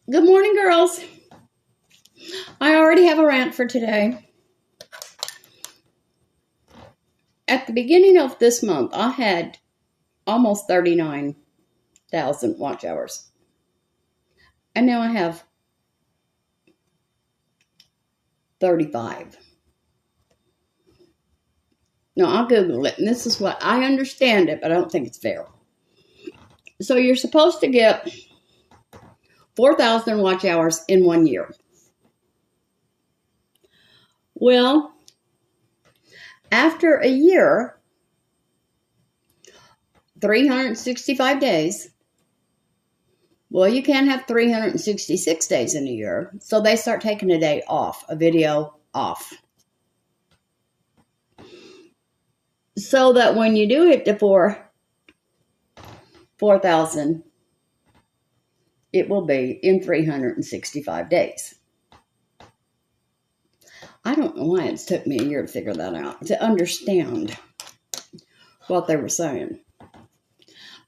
Good morning, girls. I already have a rant for today. At the beginning of this month, I had almost 39,000 watch hours. And now I have 35. Now, I'll Google it, and this is what I understand it, but I don't think it's fair. So you're supposed to get 4,000 watch hours in 1 year. Well, after a year, 365 days, well, you can't have 366 days in a year, so they start taking a day off, a video off. So that when you do hit the 4,000, it will be in 365 days. I don't know why it's took me a year to figure that out, to understand what they were saying.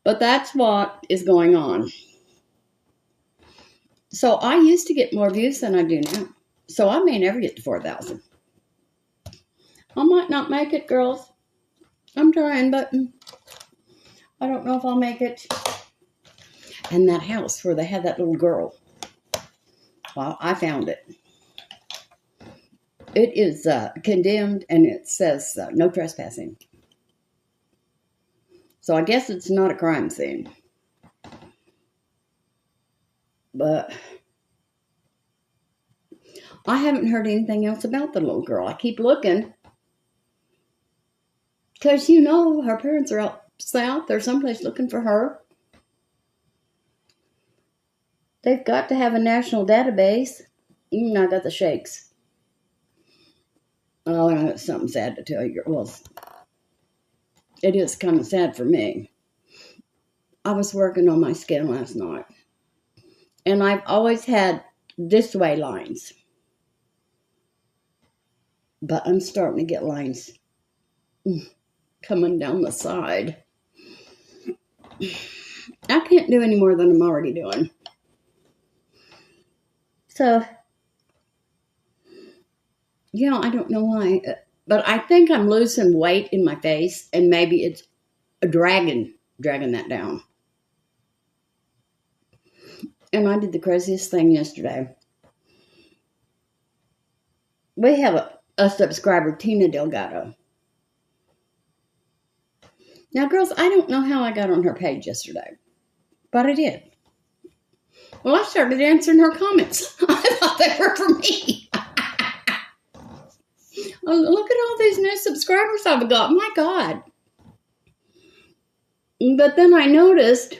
But that's what is going on. So I used to get more views than I do now. So I may never get to 4,000. I might not make it, girls. I'm trying, but I don't know if I'll make it. And that house where they had that little girl, well, I found it. It is condemned, and it says no trespassing. So I guess it's not a crime scene. But I haven't heard anything else about the little girl. I keep looking. Because, you know, her parents are out south. They're someplace looking for her. They've got to have a national database. I got the shakes. Oh, and I got something sad to tell you. Well, it is kind of sad for me. I was working on my skin last night. And I've always had this way lines. But I'm starting to get lines coming down the side. I can't do any more than I'm already doing. So, I don't know why, but I think I'm losing weight in my face, and maybe it's a dragging that down. And I did the craziest thing yesterday. We have a subscriber, Tina Delgado. Now, girls, I don't know how I got on her page yesterday, but I did. Well, I started answering her comments. I thought they were for me. Oh, look at all these new subscribers I've got. My God. But then I noticed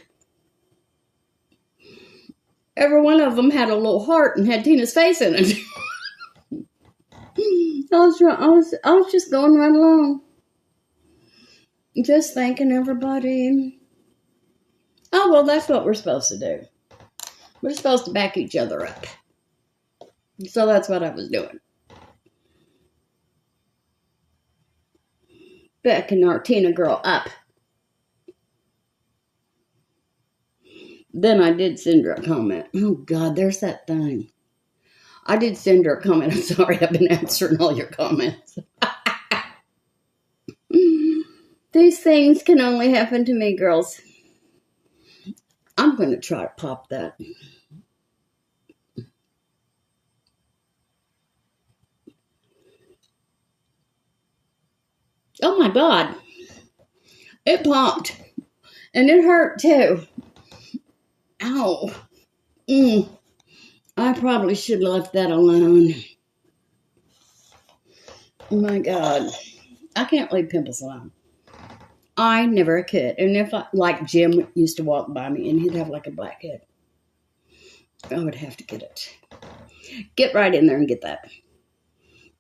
every one of them had a little heart and had Tina's face in it. I was just going right along. Just thanking everybody. Oh, well, that's what we're supposed to do. We're supposed to back each other up. So that's what I was doing. Backing our Tina girl up. Then I did send her a comment. Oh, God, there's that thing. I did send her a comment. I'm sorry, I've been answering all your comments. These things can only happen to me, girls. I'm going to try to pop that. Oh, my God. It popped. And it hurt, too. Ow. I probably should have left that alone. Oh, my God. I can't leave pimples alone. I never could. And if like Jim used to walk by me and he'd have like a blackhead, I would have to get it. Get right in there and get that.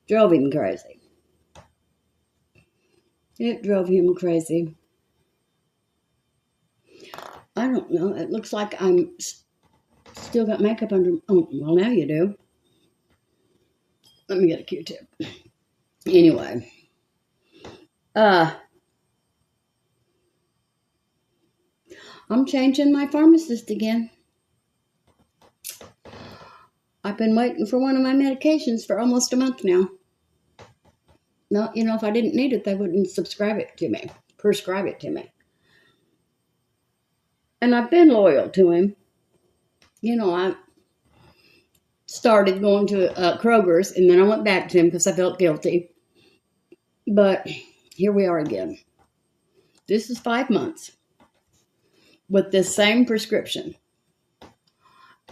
Drove him crazy. It drove him crazy. I don't know. It looks like I'm still got makeup under. Oh, well, now you do. Let me get a Q-tip. Anyway. I'm changing my pharmacist again. I've been waiting for one of my medications for almost a month now. No, you know, if I didn't need it, they wouldn't prescribe it to me. And I've been loyal to him. You know, I started going to Kroger's, and then I went back to him because I felt guilty. But here we are again. This is 5 months with this same prescription.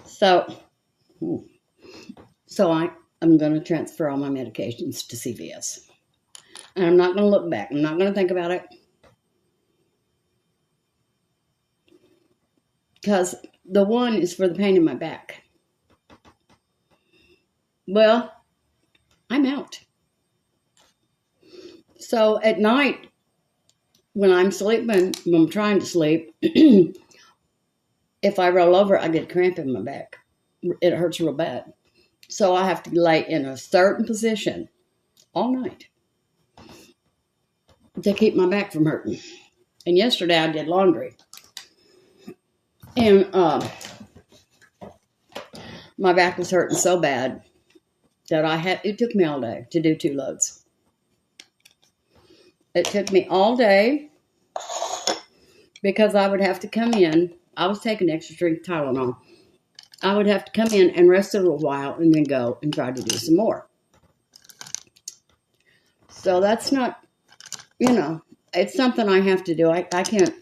So I'm going to transfer all my medications to CVS. And I'm not going to look back. I'm not going to think about it. Because the one is for the pain in my back. Well, I'm out. So at night, when I'm sleeping, when I'm trying to sleep, if I roll over, I get a cramp in my back. It hurts real bad. So I have to lay in a certain position all night to keep my back from hurting. And yesterday I did laundry. And my back was hurting so bad that it took me all day to do 2 loads. It took me all day because I would have to come in. I was taking extra strength Tylenol. I would have to come in and rest a little while and then go and try to do some more. So that's not, you know, it's something I have to do. I can't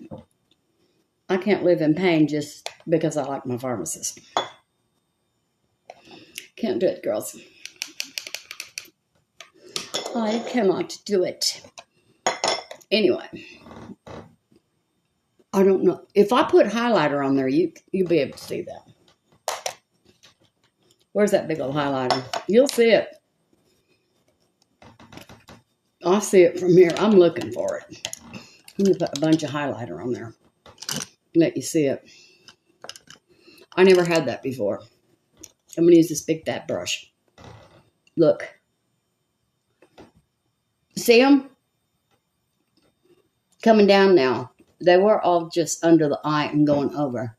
live in pain just because I like my pharmacist. Can't do it, girls. I cannot do it. Anyway, I don't know. If I put highlighter on there, you'll be able to see that. Where's that big old highlighter? You'll see it. I'll see it from here. I'm looking for it. I'm going to put a bunch of highlighter on there. Let you see it. I never had that before. I'm going to use this big fat brush. Look. See them? Coming down now. They were all just under the eye and going over.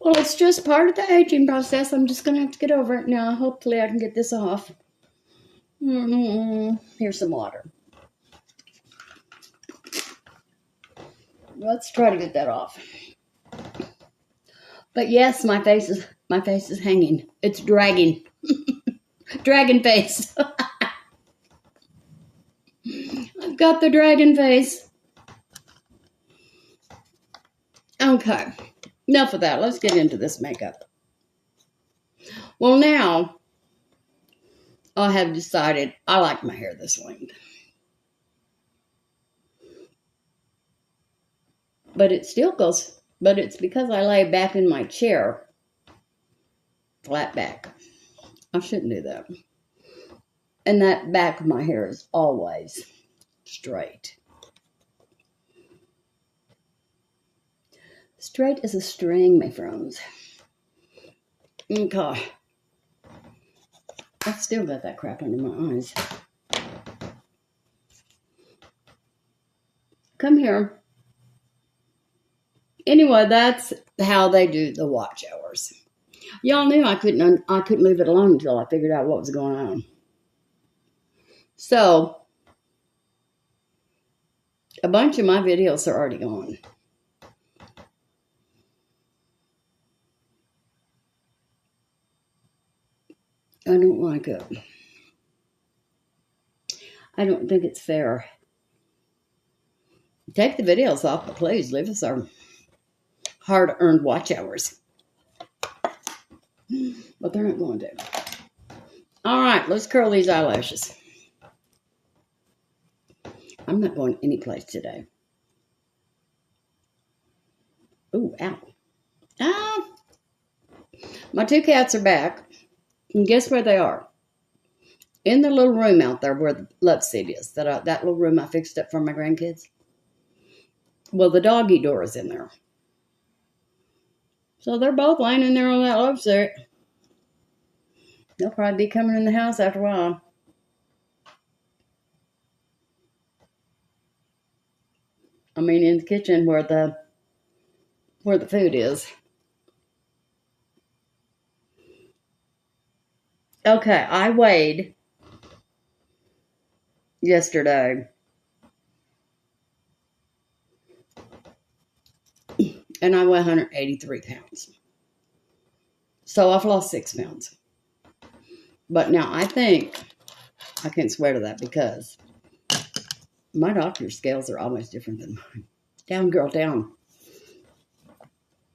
Well, it's just part of the aging process. I'm just going to have to get over it now. Hopefully I can get this off. Here's some water. Let's try to get that off. But yes, my face is hanging. It's dragging. Dragon face. I've got the dragon face. Okay. Enough of that. Let's get into this makeup. Well, now I have decided I like my hair this length. But it still goes, but it's because I lay back in my chair, flat back. I shouldn't do that. And that back of my hair is always straight. Straight as a string, my friends. Okay. I still got that crap under my eyes. Come here. Anyway, that's how they do the watch hours. Y'all knew I couldn't leave it alone until I figured out what was going on. So, a bunch of my videos are already gone. I don't like it. I don't think it's fair. Take the videos off, but please leave us our hard-earned watch hours. But they're not going to. All right, let's curl these eyelashes. I'm not going anyplace today. Ooh, ow. Ah! My 2 cats are back. And guess where they are? In the little room out there where the love seat is. That little room I fixed up for my grandkids. Well, the doggy door is in there. So they're both laying in there on that love seat. They'll probably be coming in the house after a while. I mean, in the kitchen where the where the food is. Okay, I weighed yesterday, and I weigh 183 pounds. So I've lost 6 pounds. But now I think, I can't swear to that because my doctor's scales are always different than mine. Down, girl, down.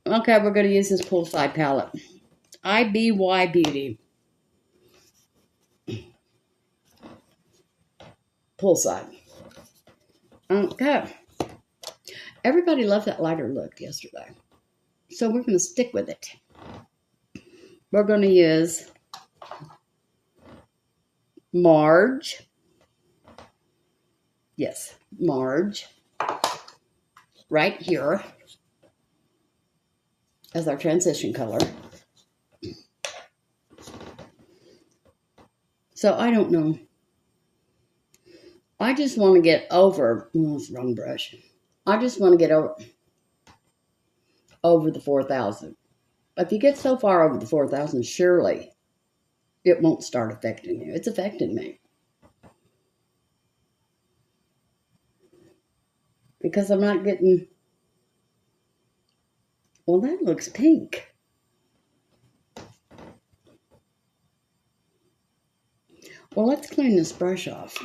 Okay, we're going to use this Poolside palette. IBY Beauty. Poolside. Okay. Everybody loved that lighter look yesterday. So we're going to stick with it. We're going to use Marge. Yes, Marge. Right here as our transition color. So I don't know. I just want to get over, it's the wrong brush. I just want to get over the 4,000. If you get so far over the 4,000, surely it won't start affecting you. It's affecting me. Because I'm not getting, well, that looks pink. Well, let's clean this brush off.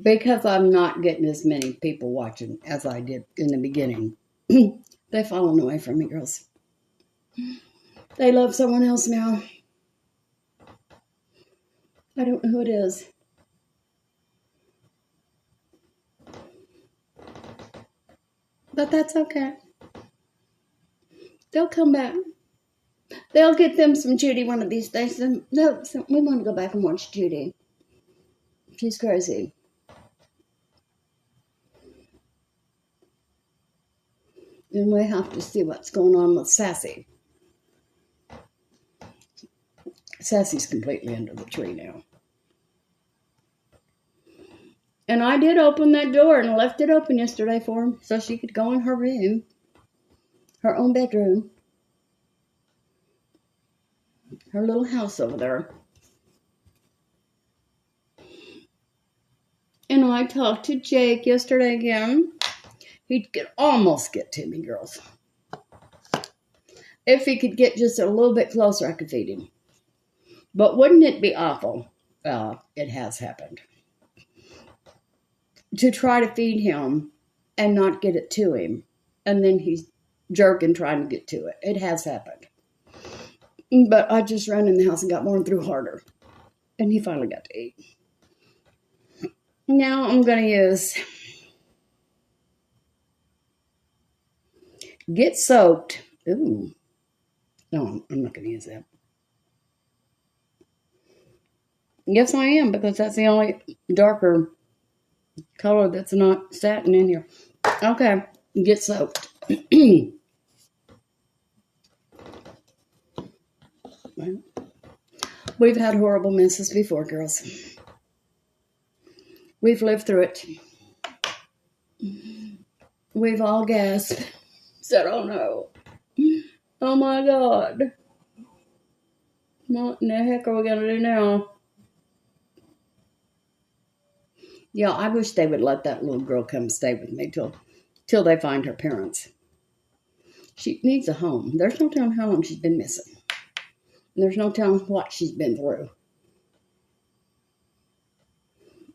Because I'm not getting as many people watching as I did in the beginning. They've fallen away from me, girls. They love someone else now. I don't know who it is. But that's okay. They'll come back. They'll get them some Judy one of these days. No, we want to go back and watch Judy. She's crazy. And we have to see what's going on with Sassy. Sassy's completely under the tree now. And I did open that door and left it open yesterday for her so she could go in her room, her own bedroom, her little house over there. And I talked to Jake yesterday again. He could almost get to me, girls. If he could get just a little bit closer, I could feed him. But wouldn't it be awful? It has happened. To try to feed him and not get it to him. And then he's jerking trying to get to it. It has happened. But I just ran in the house and got more and threw harder. And he finally got to eat. Now I'm going to use Get Soaked. Ooh. No, I'm not going to use that. Yes, I am, because that's the only darker color that's not satin in here. Okay, Get Soaked. We've had horrible messes before, girls. We've lived through it. We've all gasped. Said, oh no. Oh my God. What in the heck are we going to do now? Yeah, I wish they would let that little girl come stay with me till they find her parents. She needs a home. There's no telling how long she's been missing. And there's no telling what she's been through.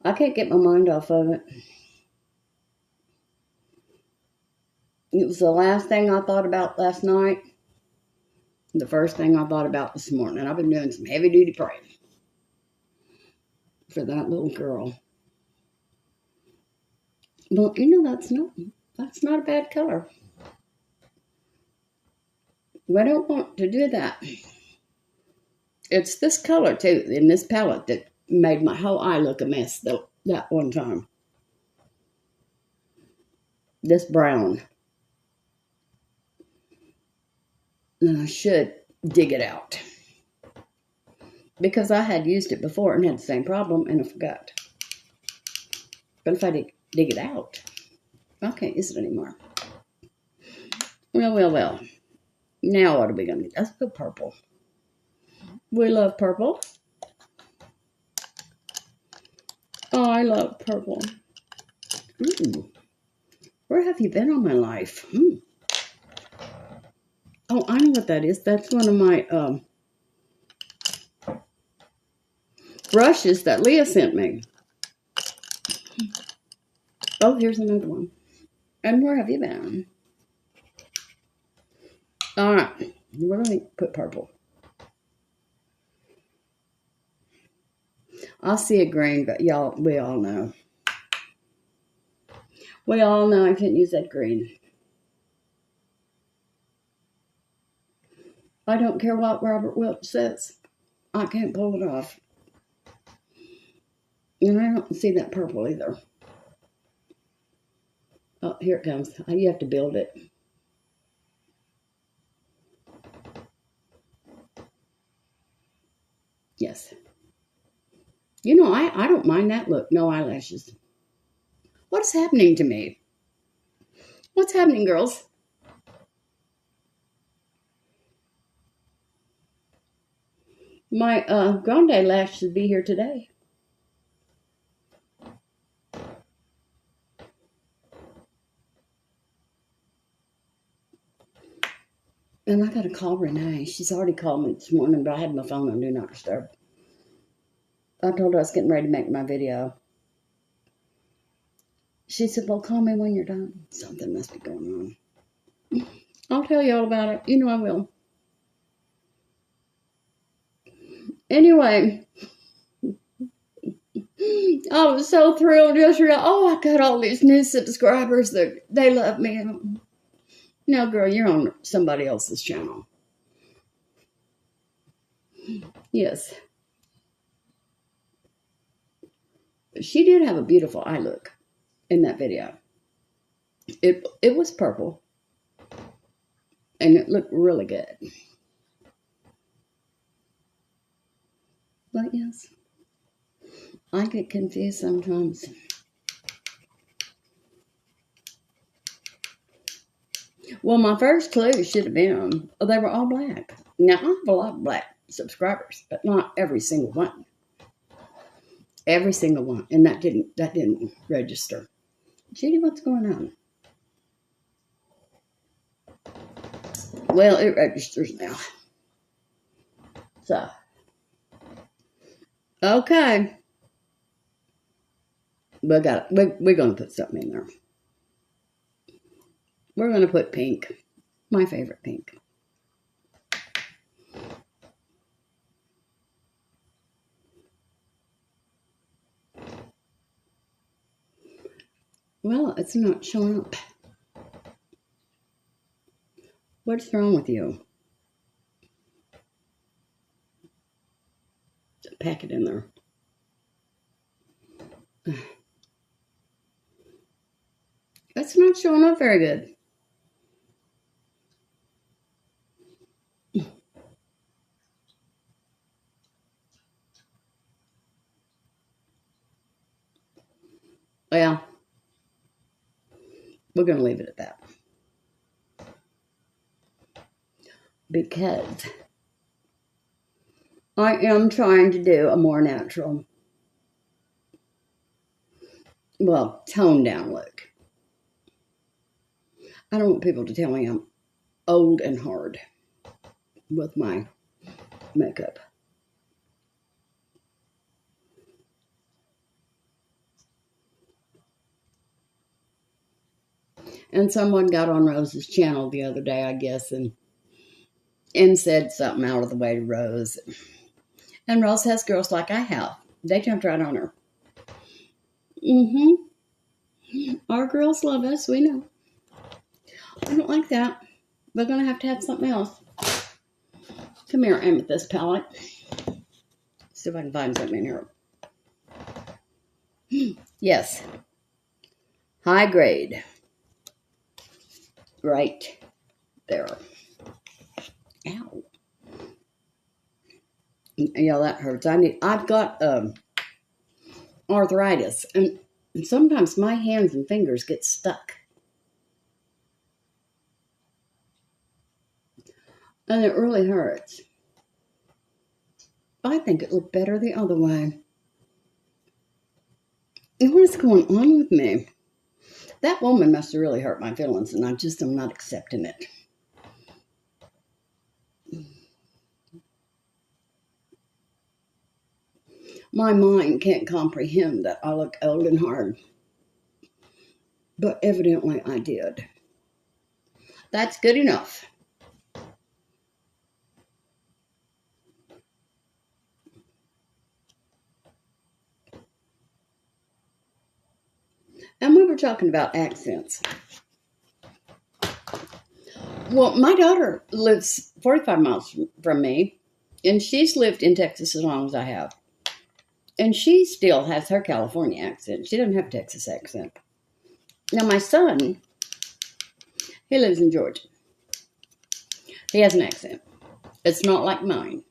I can't get my mind off of it. It was the last thing I thought about last night. The first thing I thought about this morning. I've been doing some heavy-duty praying for that little girl. Well, you know, that's not a bad color. We don't want to do that. It's this color, too, in this palette that made my whole eye look a mess that one time. This brown. And I should dig it out. Because I had used it before and had the same problem and I forgot. But if I dig it out, I can't use it anymore. Well. Now what are we going to do? Let's put purple. We love purple. Oh, I love purple. Ooh. Where have you been all my life? Oh, I know what that is. That's one of my brushes that Leah sent me. Oh, here's another one. And where have you been? All right. We're going to put purple. I see a green, but y'all, we all know. We all know I can't use that green. I don't care what Robert Welch says. I can't pull it off. And I don't see that purple either. Oh, here it comes. You have to build it. Yes. You know, I don't mind that look. No eyelashes. What's happening to me? What's happening, girls? My grande lash should be here today. And I got to call Renee. She's already called me this morning, but I had my phone on Do Not Disturb. I told her I was getting ready to make my video. She said, well, call me when you're done. Something must be going on. I'll tell you all about it. You know I will. Anyway, I was so thrilled yesterday. Oh, I got all these new subscribers that they love me. No, girl, you're on somebody else's channel. Yes. She did have a beautiful eye look in that video. It was purple. And it looked really good. But yes, I get confused sometimes. Well, my first clue should have been, they were all black. Now, I have a lot of black subscribers, but not every single one. Every single one. And that didn't register. Judy, what's going on? Well, it registers now. So, okay. We're going to put something in there. We're going to put pink. My favorite pink. Well, it's not showing up. What's wrong with you? Pack it in there. That's not showing up very good. Well, we're going to leave it at that. Because I am trying to do a more natural, well, toned down look. I don't want people to tell me I'm old and hard with my makeup. And someone got on Rose's channel the other day, I guess, and said something out of the way to Rose. And Rose has girls like I have. They jumped right on her. Our girls love us, we know. I don't like that. We're going to have something else. Come here, Amethyst palette. See if I can find something in here. Yes. High grade. Right there. Ow. Yeah, that hurts. I've got arthritis, and sometimes my hands and fingers get stuck. And it really hurts. I think it looked better the other way. And what is going on with me? That woman must have really hurt my feelings, and I just am not accepting it. My mind can't comprehend that I look old and hard. But evidently I did. That's good enough. And we were talking about accents. Well, my daughter lives 45 miles from me, and she's lived in Texas as long as I have. And she still has her California accent. She doesn't have a Texas accent. Now, my son, he lives in Georgia. He has an accent. It's not like mine.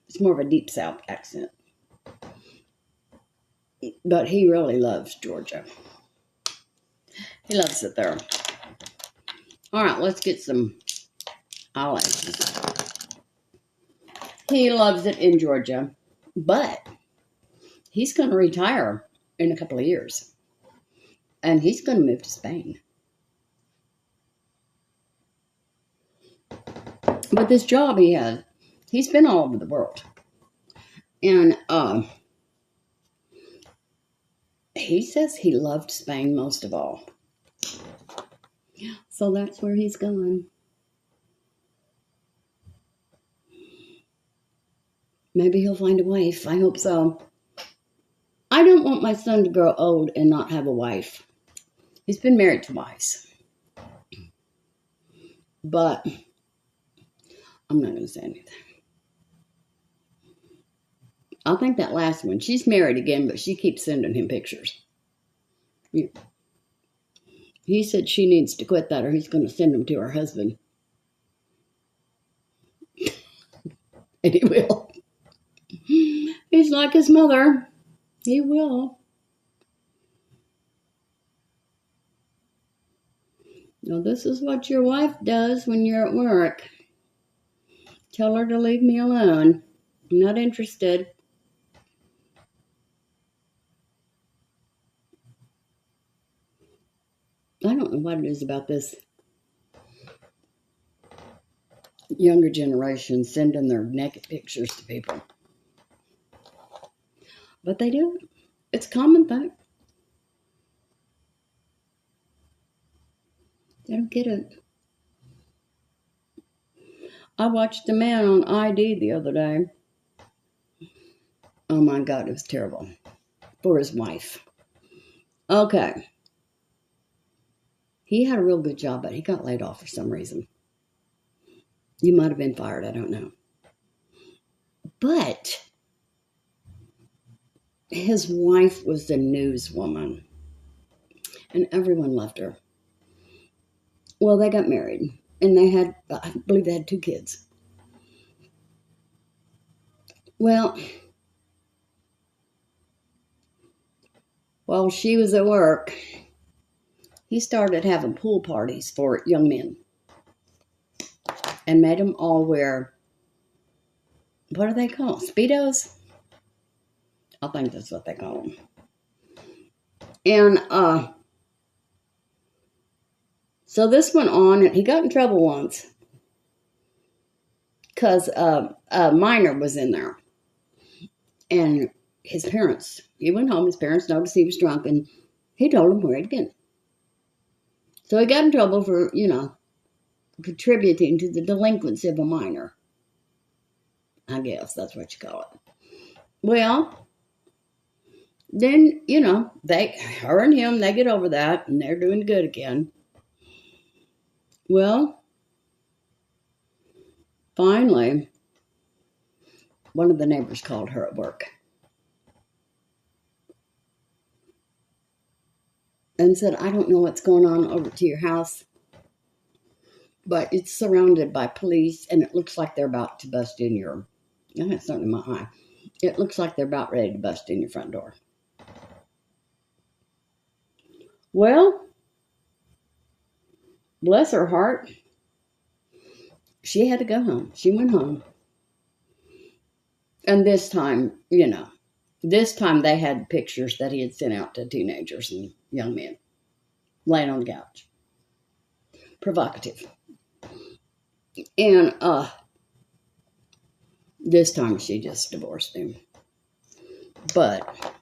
It's more of a deep South accent. But he really loves Georgia. He loves it there. All right, let's get some eyelashes. He loves it in Georgia, but he's going to retire in a couple of years. And he's going to move to Spain. But this job he has, he's been all over the world. And he says he loved Spain most of all. So that's where he's going. Maybe he'll find a wife. I hope so. I don't want my son to grow old and not have a wife. He's been married twice. But I'm not going to say anything. I think that last one, she's married again, but she keeps sending him pictures. Yeah. He said she needs to quit that or he's going to send them to her husband. And he will. He's like his mother. He will. Now, this is what your wife does when you're at work. Tell her to leave me alone. I'm not interested. I don't know what it is about this younger generation sending their naked pictures to people. But they do. It's a common thing. They don't get it. I watched a man on ID the other day. Oh my God, it was terrible. For his wife. Okay. He had a real good job, but he got laid off for some reason. You might have been fired, I don't know. But his wife was the newswoman. And everyone loved her. Well, they got married. And they had, I believe they had 2 kids. Well, while she was at work, he started having pool parties for young men. And made them all wear, what are they called? Speedos? I think that's what they call them. And so this went on, and he got in trouble once because a minor was in there. And his parents, he went home, his parents noticed he was drunk, and he told them where he'd been. So he got in trouble for, contributing to the delinquency of a minor. I guess that's what you call it. Well, then, her and him, they get over that, and they're doing good again. Well, finally, one of the neighbors called her at work and said, I don't know what's going on over to your house, but it's surrounded by police, and it looks like they're about to bust in your, I had something in my eye. It looks like they're about ready to bust in your front door. Well, bless her heart, she had to go home. She went home. And this time, this time they had pictures that he had sent out to teenagers and young men laying on the couch. Provocative. And this time she just divorced him. But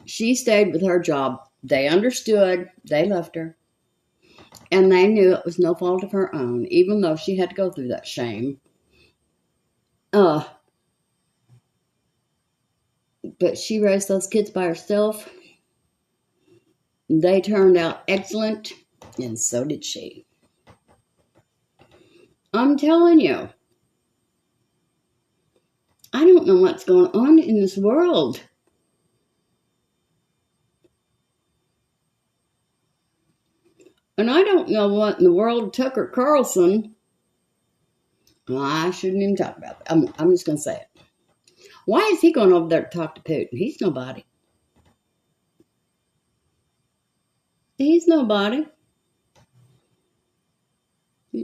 she stayed with her job. They understood. They loved her. And they knew it was no fault of her own, even though she had to go through that shame. But she raised those kids by herself. They turned out excellent, and so did she. I'm telling you, I don't know what's going on in this world. And I don't know what in the world of Tucker Carlson. I shouldn't even talk about that. I'm just going to say it. Why is he going over there to talk to Putin? He's nobody. He's nobody.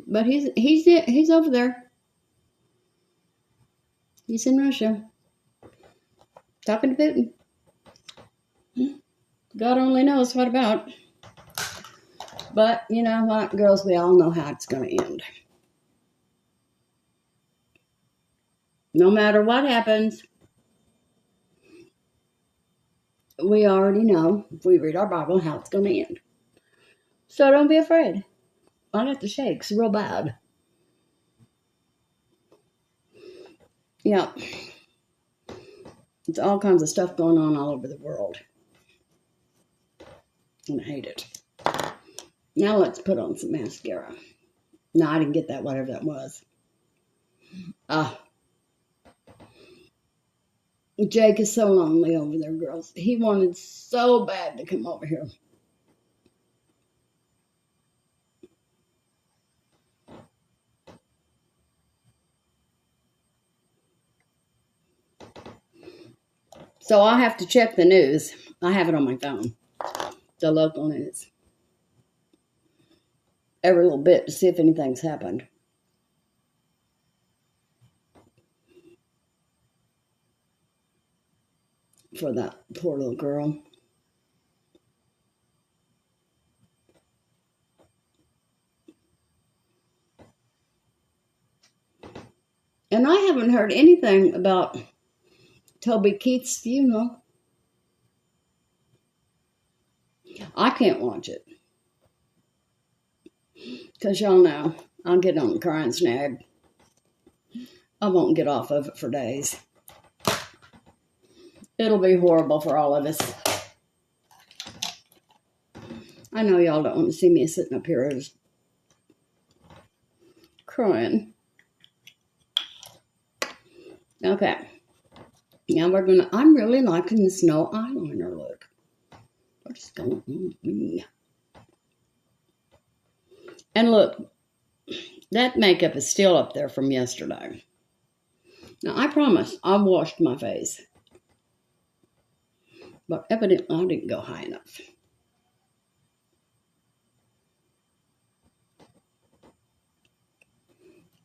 But he's over there. He's in Russia. Talking to Putin. God only knows what about. But you know what, girls, we all know how it's going to end. No matter what happens, we already know, if we read our Bible, how it's going to end. So don't be afraid. I got the shakes real bad. Yeah. It's all kinds of stuff going on all over the world. And I hate it. Now let's put on some mascara. No, I didn't get that, whatever that was. Jake is so lonely over there, girls. He wanted so bad to come over here. So I have to check the news. I have it on my phone. The local news. Every little bit to see if anything's happened. For that poor little girl. And I haven't heard anything about Toby Keith's funeral. I can't watch it. Because y'all know, I'll get on the crying snag. I won't get off of it for days. It'll be horrible for all of us. I know y'all don't want to see me sitting up here just crying. Okay. Now I'm really liking the snow eyeliner look. What's going on? And look, that makeup is still up there from yesterday. Now, I promise I washed my face. But evidently I didn't go high enough.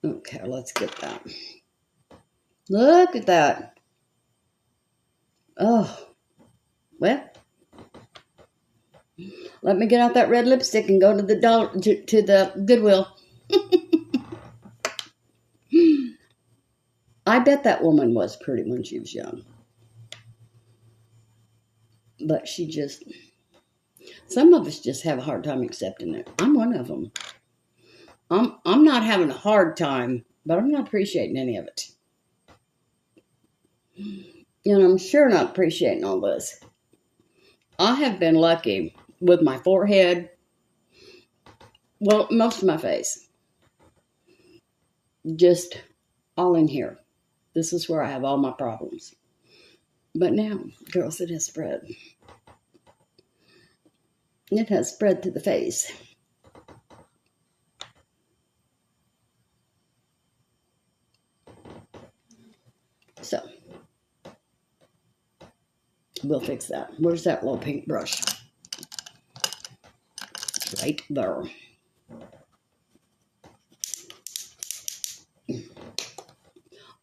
Okay, let's get that. Look at that. Oh, well, let me get out that red lipstick and go to the Goodwill. I bet that woman was pretty when she was young. But some of us just have a hard time accepting it. I'm one of them. I'm not having a hard time, but I'm not appreciating any of it. And I'm sure not appreciating all this. I have been lucky with my forehead, well, most of my face. Just all in here. This is where I have all my problems. But now, girls, it has spread. It has spread to the face. So, we'll fix that. Where's that little pink brush? Right there.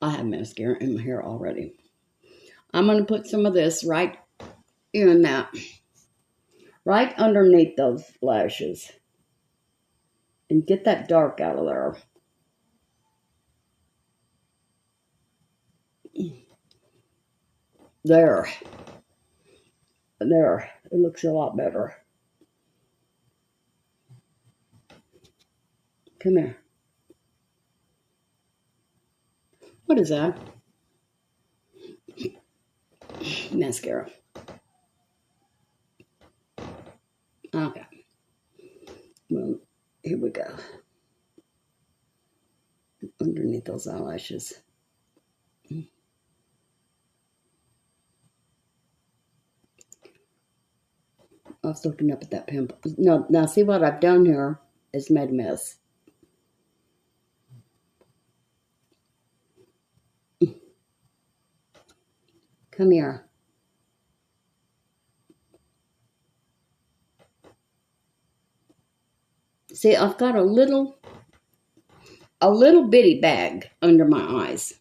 I have mascara in my hair already. I'm going to put some of this right in that, right underneath those lashes, and get that dark out of there. There. There. It looks a lot better. Come here. What is that? Mascara. Okay. Well, here we go. Underneath those eyelashes. I was looking up at that pimple. No, now see what I've done here is made a mess. Come here. See, I've got a little bitty bag under my eyes.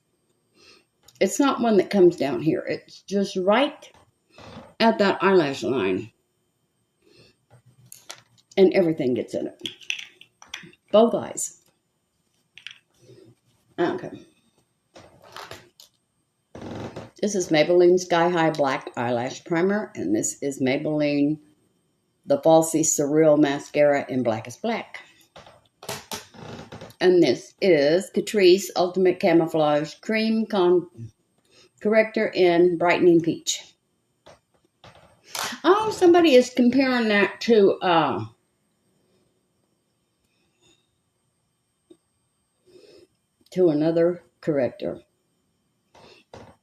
It's not one that comes down here. It's just right at that eyelash line. And everything gets in it. Both eyes. Okay. This is Maybelline Sky High Black Eyelash Primer. And this is Maybelline the Falsies Surreal Mascara in Blackest Black. And this is Catrice Ultimate Camouflage Cream Corrector in Brightening Peach. Oh, somebody is comparing that to another corrector.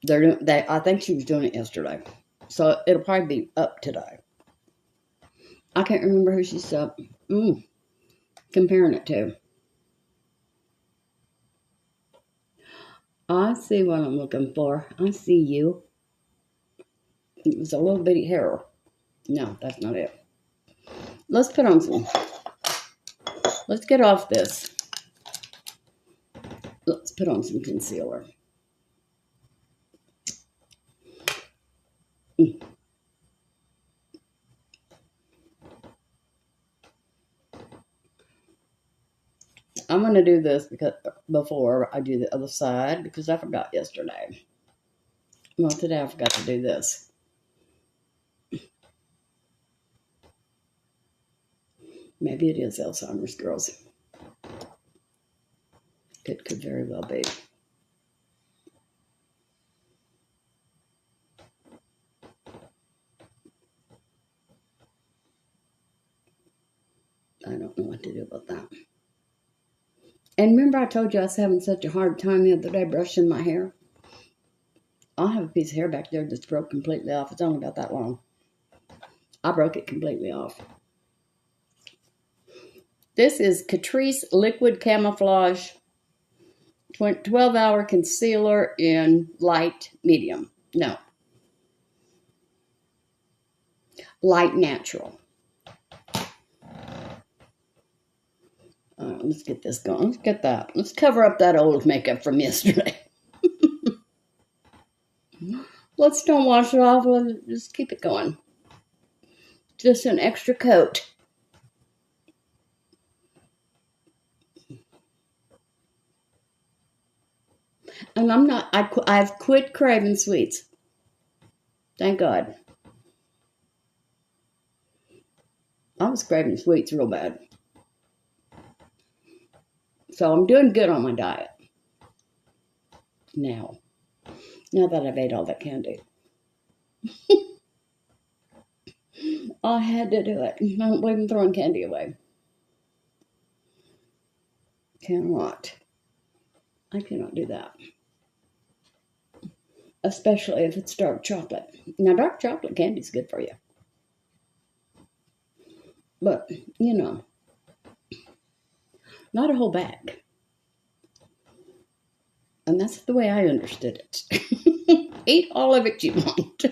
I think she was doing it yesterday, so it'll probably be up today. I can't remember who she's comparing it to. I see what I'm looking for. I see you. It was a little bitty hair. No, that's not it. Let's put on some. Let's get off this. Let's put on some concealer. I'm going to do this before I do the other side because I forgot yesterday. Well, today I forgot to do this. Maybe it is Alzheimer's, girls. It could very well be. I don't know what to do about that. And remember I told you I was having such a hard time the other day brushing my hair? I have a piece of hair back there that's broke completely off. It's only about that long. I broke it completely off. This is Catrice Liquid Camouflage 12-hour concealer in light medium. No. Light natural. Let's get this going. Let's get that. Let's cover up that old makeup from yesterday. Let's don't wash it off. Let's just keep it going. Just an extra coat. And I've quit craving sweets. Thank God. I was craving sweets real bad. So I'm doing good on my diet. Now that I've ate all that candy. I had to do it. I don't believe in throwing candy away. I cannot do that. Especially if it's dark chocolate. Now, dark chocolate candy is good for you. But, not a whole bag. And that's the way I understood it. Eat all of it you want.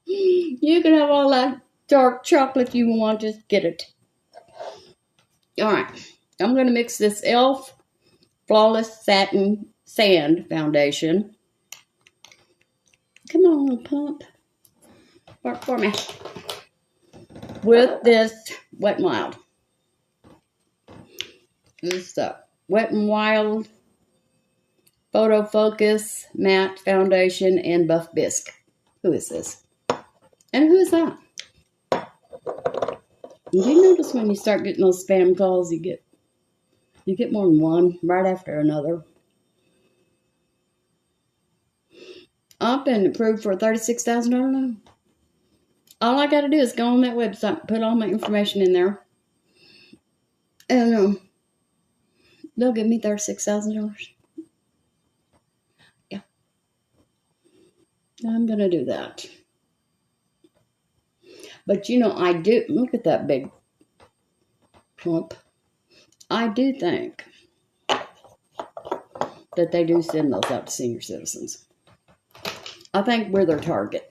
You can have all that dark chocolate you want. Just get it. All right. I'm going to mix this e.l.f. Flawless Satin Sand foundation. Come on, little pump. Work for me. With this Wet n Wild. This Wet n Wild Photo Focus Matte Foundation and Buff Bisque. Who is this? And who is that? Do you notice when you start getting those spam calls, you get more than one right after another? I've been approved for a $36,000 loan. All I got to do is go on that website, put all my information in there, and they'll give me $36,000. Yeah. I'm going to do that. But you know, I do, look at that big clump. I do think that they do send those out to senior citizens. I think we're their target.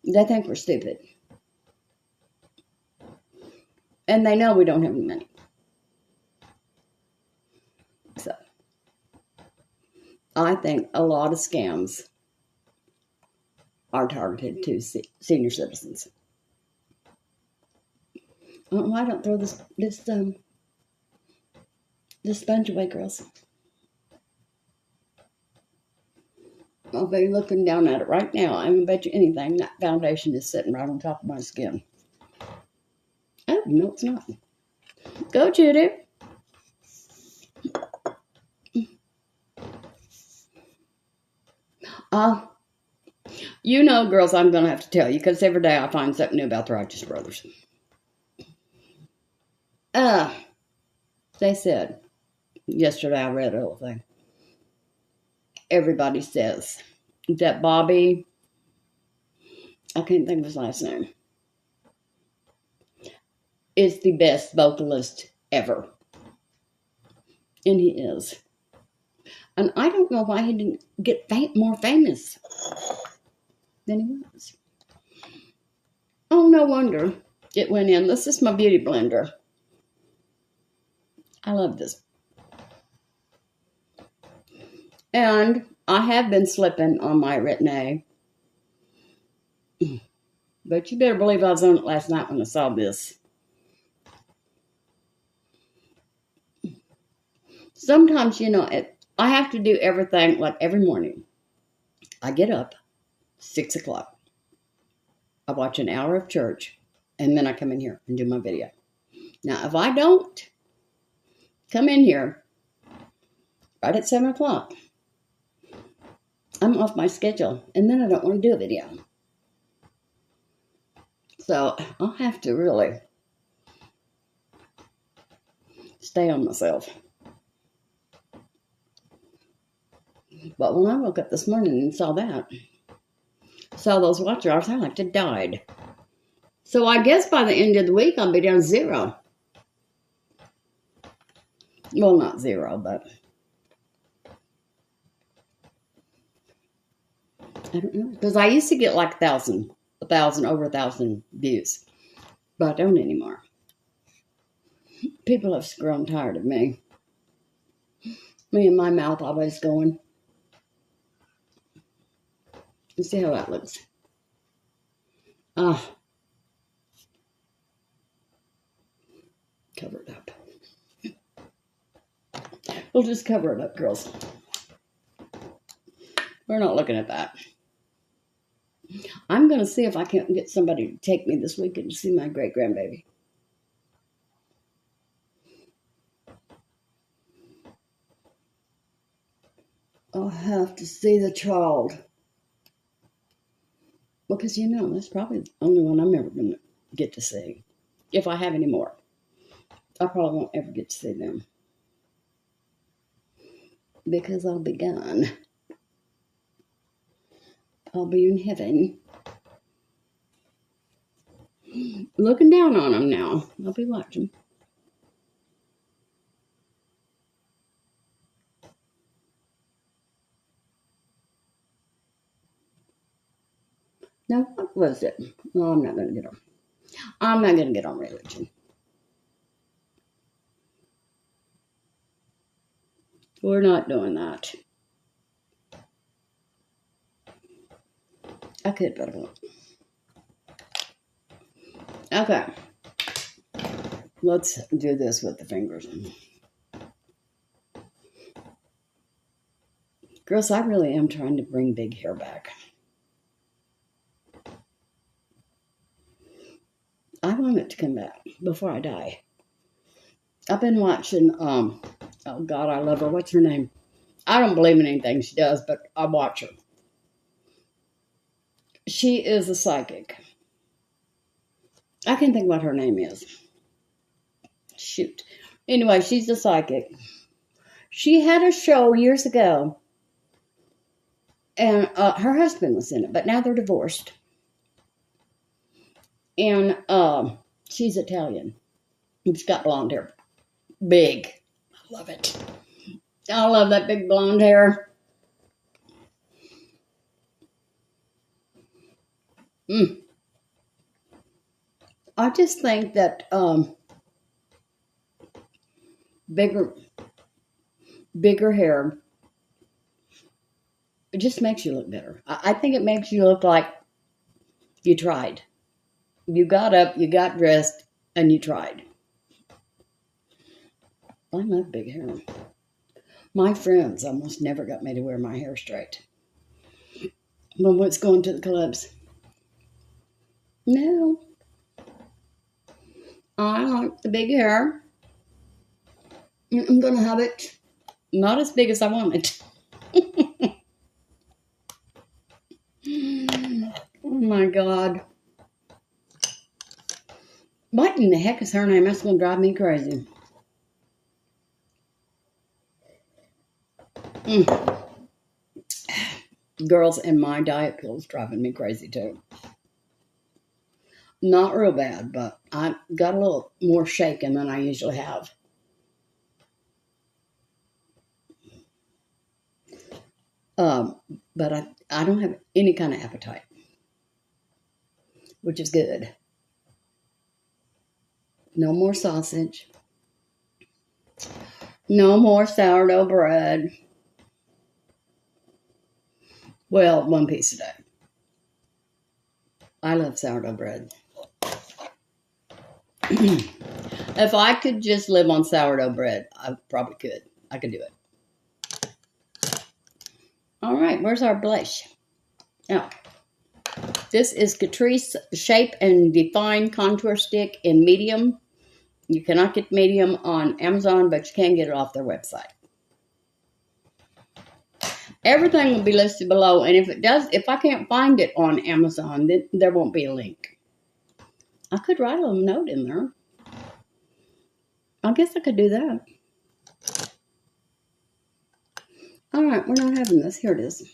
They think we're stupid. And they know we don't have any money. So, I think a lot of scams are targeted to senior citizens. I don't know why I don't throw this sponge away, girls. I'll be looking down at it right now. I'm gonna bet you anything that foundation is sitting right on top of my skin. Oh, no, it's not. Go, Judy. You know, girls, I'm going to have to tell you because every day I find something new about the Righteous Brothers. They said, yesterday I read a whole thing. Everybody says that Bobby, I can't think of his last name, is the best vocalist ever. And he is. And I don't know why he didn't get more famous than he was. Oh, no wonder it went in. This is my beauty blender. I love this. And I have been slipping on my Retin-A. But you better believe I was on it last night when I saw this. Sometimes, you know, I have to do everything like every morning. I get up 6 o'clock. I watch an hour of church, and then I come in here and do my video. Now, if I don't come in here right at 7 o'clock, I'm off my schedule, and then I don't want to do a video. So I'll have to really stay on myself. But when I woke up this morning and saw those watch hours, I like to died. So I guess by the end of the week, I'll be down 0. Well, not 0, but I don't know. Because I used to get like 1,000, over 1,000 views. But I don't anymore. People have grown tired of me. Me and my mouth always going. You see how that looks? Cover it up. We'll just cover it up, girls. We're not looking at that. I'm going to see if I can't get somebody to take me this weekend to see my great-grandbaby. I'll have to see the child. Because, you know, that's probably the only one I'm ever going to get to see. If I have any more. I probably won't ever get to see them. Because I'll be gone. I'll be in heaven. Looking down on them now. I'll be watching. Now, what was it? No, I'm not going to get on. I'm not going to get on religion. We're not doing that. I could, but I won't. Okay. Let's do this with the fingers. Girls, I really am trying to bring big hair back. I want it to come back before I die. I've been watching, oh God, I love her. What's her name? I don't believe in anything she does, but I watch her. She is a psychic. I can't think what her name is. Shoot. Anyway, she's a psychic. She had a show years ago, and her husband was in it, but now they're divorced. And she's Italian. She's got blonde hair. Big. I love it. I love that big blonde hair. I just think that bigger hair, it just makes you look better. I think it makes you look like you tried. You got up, you got dressed, and you tried. I love big hair. My friends almost never got me to wear my hair straight. When what's going to the clubs? No. I like the big hair. I'm going to have it not as big as I want it. Oh my God. What in the heck is her name? That's going to drive me crazy. Girls, and my diet pills driving me crazy too. Not real bad, but I got a little more shaken than I usually have. But I don't have any kind of appetite, which is good. No more sausage. No more sourdough bread. Well, one piece a day. I love sourdough bread. If I could just live on sourdough bread, I probably could. I could do it. All right, where's our blush? Now, this is Catrice Shape and Define Contour Stick in medium. You cannot get medium on Amazon, but you can get it off their website. Everything will be listed below, and if I can't find it on Amazon, then there won't be a link. I could write a little note in there. I guess I could do that. All right, we're not having this. Here it is.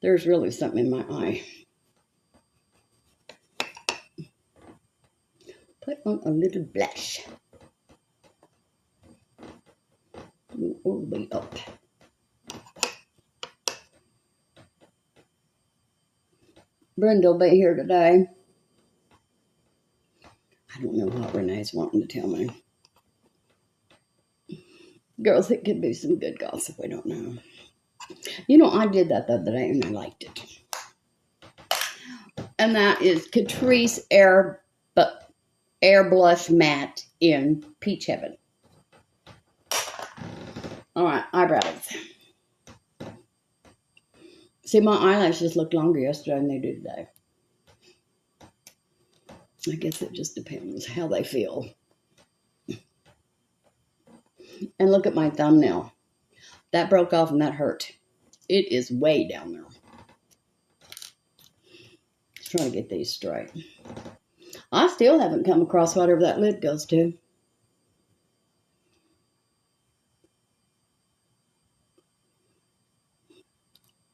There's really something in my eye. Put on a little blush. All the way up. Brenda will be here today. I don't know what Renee's wanting to tell me. Girls, it could be some good gossip. We don't know. You know, I did that the other day and I liked it. And that is Catrice Air Blush Matte in Peach Heaven. All right, eyebrows. See, my eyelashes looked longer yesterday than they do today. I guess it just depends how they feel. And look at my thumbnail. That broke off and that hurt. It is way down there. Let's try to get these straight. I still haven't come across whatever that lid goes to.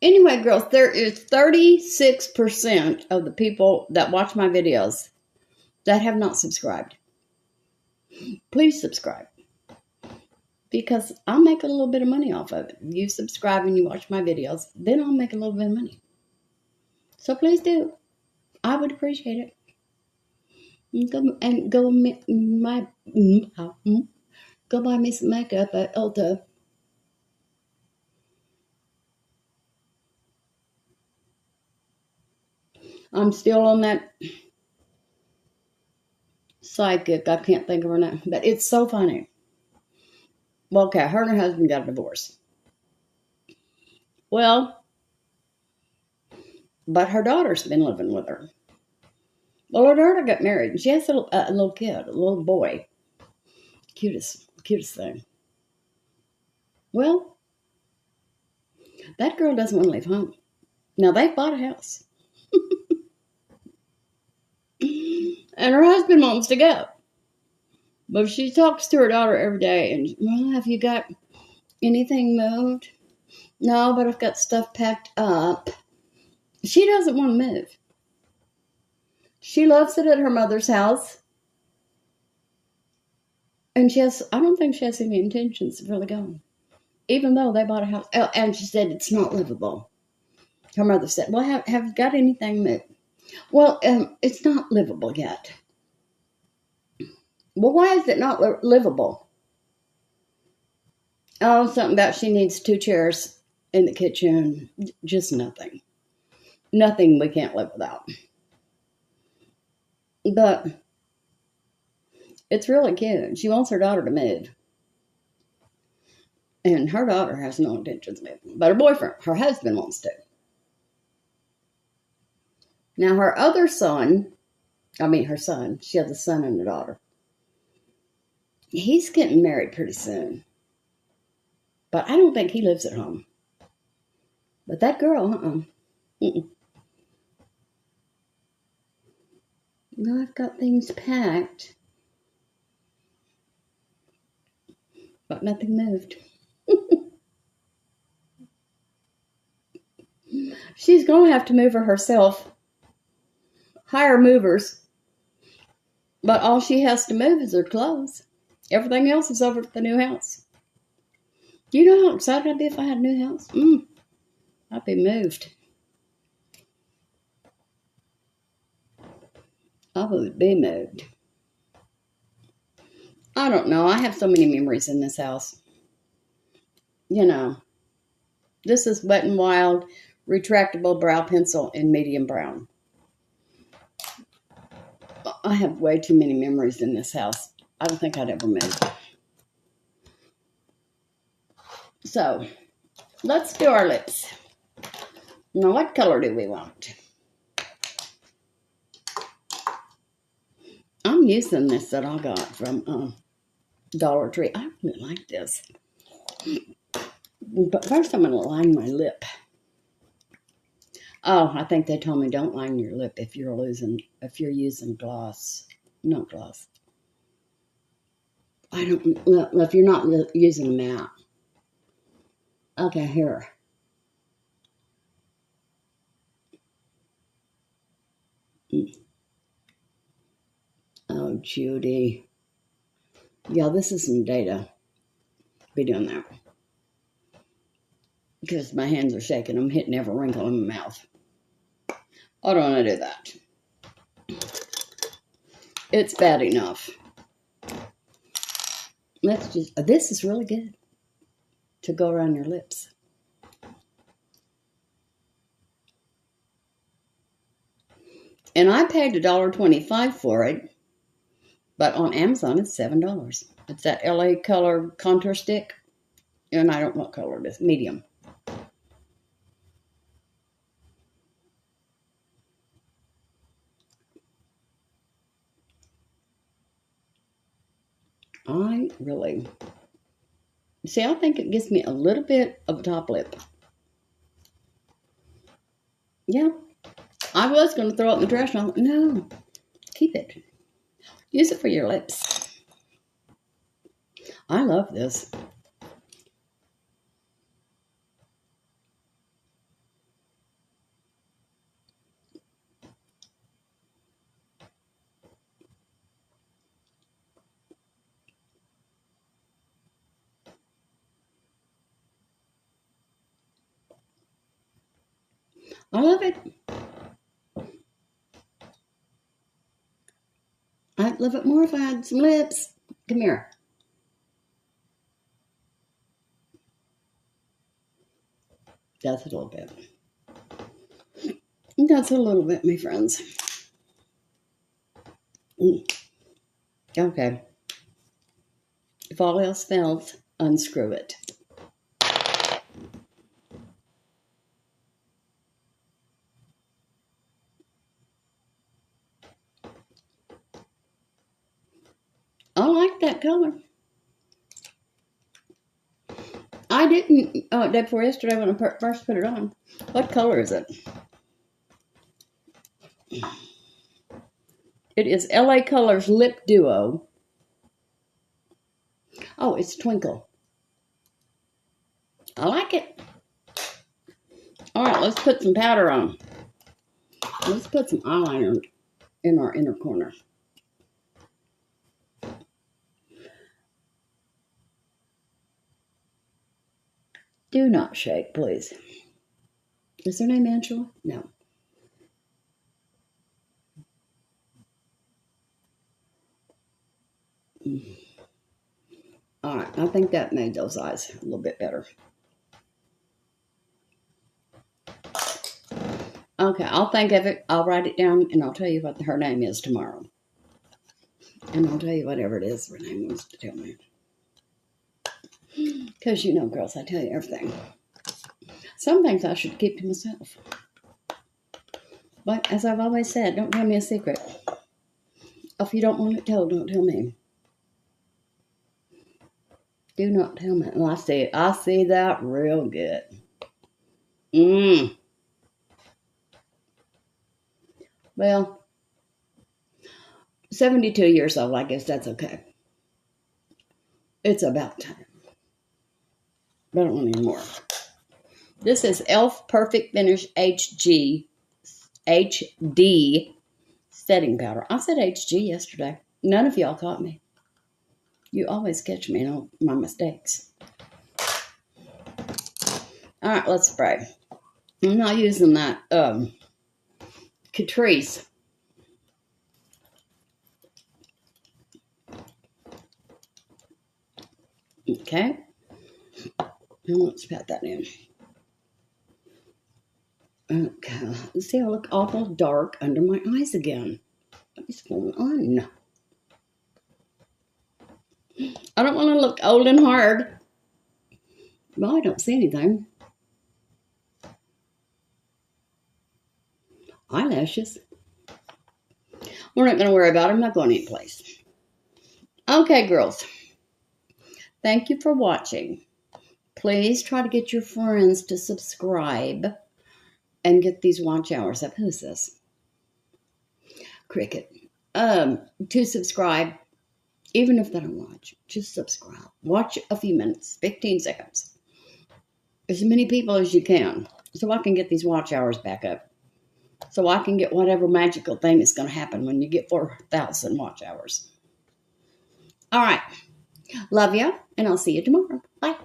Anyway, girls, there is 36% of the people that watch my videos that have not subscribed. Please subscribe. Because I'll make a little bit of money off of it. If you subscribe and you watch my videos, then I'll make a little bit of money. So please do. I would appreciate it. Go go buy me some makeup at Ulta. I'm still on that sidekick. I can't think of her name, but it's so funny. Well, okay, her and her husband got a divorce. Well, but her daughter's been living with her. Well, her daughter got married, and she has a little kid, a little boy. Cutest thing. Well, that girl doesn't want to leave home. Now, they've bought a house. And her husband wants to go. But she talks to her daughter every day, and, well, have you got anything moved? No, but I've got stuff packed up. She doesn't want to move. She loves it at her mother's house. And I don't think she has any intentions of really going. Even though they bought a house. Oh, and she said it's not livable. Her mother said, well, have you got anything moved? Well, it's not livable yet. Well, why is it not livable? Oh, something about she needs 2 chairs in the kitchen. Just nothing. Nothing we can't live without. But it's really cute. She wants her daughter to move. And her daughter has no intentions of moving. But her husband wants to. Now, her son, she has a son and a daughter. He's getting married pretty soon. But I don't think he lives at home. But that girl, No, I've got things packed. But nothing moved. She's going to have to move her herself. Hire movers. But all she has to move is her clothes. Everything else is over at the new house. Do you know how excited I'd be if I had a new house? I'd be moved. I would be moved. I don't know. I have so many memories in this house. You know, this is Wet n Wild Retractable Brow Pencil in medium brown. I have way too many memories in this house. I don't think I'd ever move. So, let's do our lips. Now, what color do we want? I'm using this that I got from Dollar Tree. I really like this. But first I'm going to line my lip. Oh, I think they told me don't line your lip if you're using gloss. Not gloss. If you're not using a matte. Okay, here. Oh, Judy. Yeah, this is some data. Be doing that. Because my hands are shaking. I'm hitting every wrinkle in my mouth. I don't want to do that. It's bad enough. This is really good to go around your lips. And I paid $1.25 for it, but on Amazon it's $7. It's that LA Color Contour Stick, and I don't know what color it is, medium. I think it gives me a little bit of a top lip. Yeah. I was going to throw it in the trash. No, keep it. Use it for your lips. I love this. I love it. I'd love it more if I had some lips. Come here. That's a little bit. That's a little bit, my friends. Okay. If all else fails, unscrew it. I like that color. I didn't, day before yesterday when I first put it on. What color is it? It is LA Colors Lip Duo. Oh, it's Twinkle. I like it. All right, let's put some powder on. Let's put some eyeliner in our inner corner. Do not shake, please. Is her name Angela? No. All right, I think that made those eyes a little bit better. Okay, I'll think of it. I'll write it down, and I'll tell you what her name is tomorrow. And I'll tell you whatever it is her name wants to tell me. Because you know, girls, I tell you everything. Some things I should keep to myself. But as I've always said, don't tell me a secret. If you don't want it told, don't tell me. Do not tell me. Oh, I see it. I see that real good. Well, 72 years old, I guess that's okay. It's about time. But I don't want any more. This is e.l.f. Perfect Finish HD setting powder. I said HG yesterday. None of y'all caught me. You always catch me in all my mistakes. All right, let's spray. I'm not using that Catrice. Okay. And let's pat that in. Okay. See, I look awful dark under my eyes again. What is going on? I don't want to look old and hard. Well, I don't see anything. Eyelashes. We're not going to worry about them. I'm not going anyplace. Okay, girls. Thank you for watching. Please try to get your friends to subscribe and get these watch hours up. Who's this? Cricket. To subscribe, even if they don't watch, just subscribe. Watch a few minutes, 15 seconds. As many people as you can, so I can get these watch hours back up. So I can get whatever magical thing is going to happen when you get 4,000 watch hours. All right. Love ya, and I'll see you tomorrow. Bye.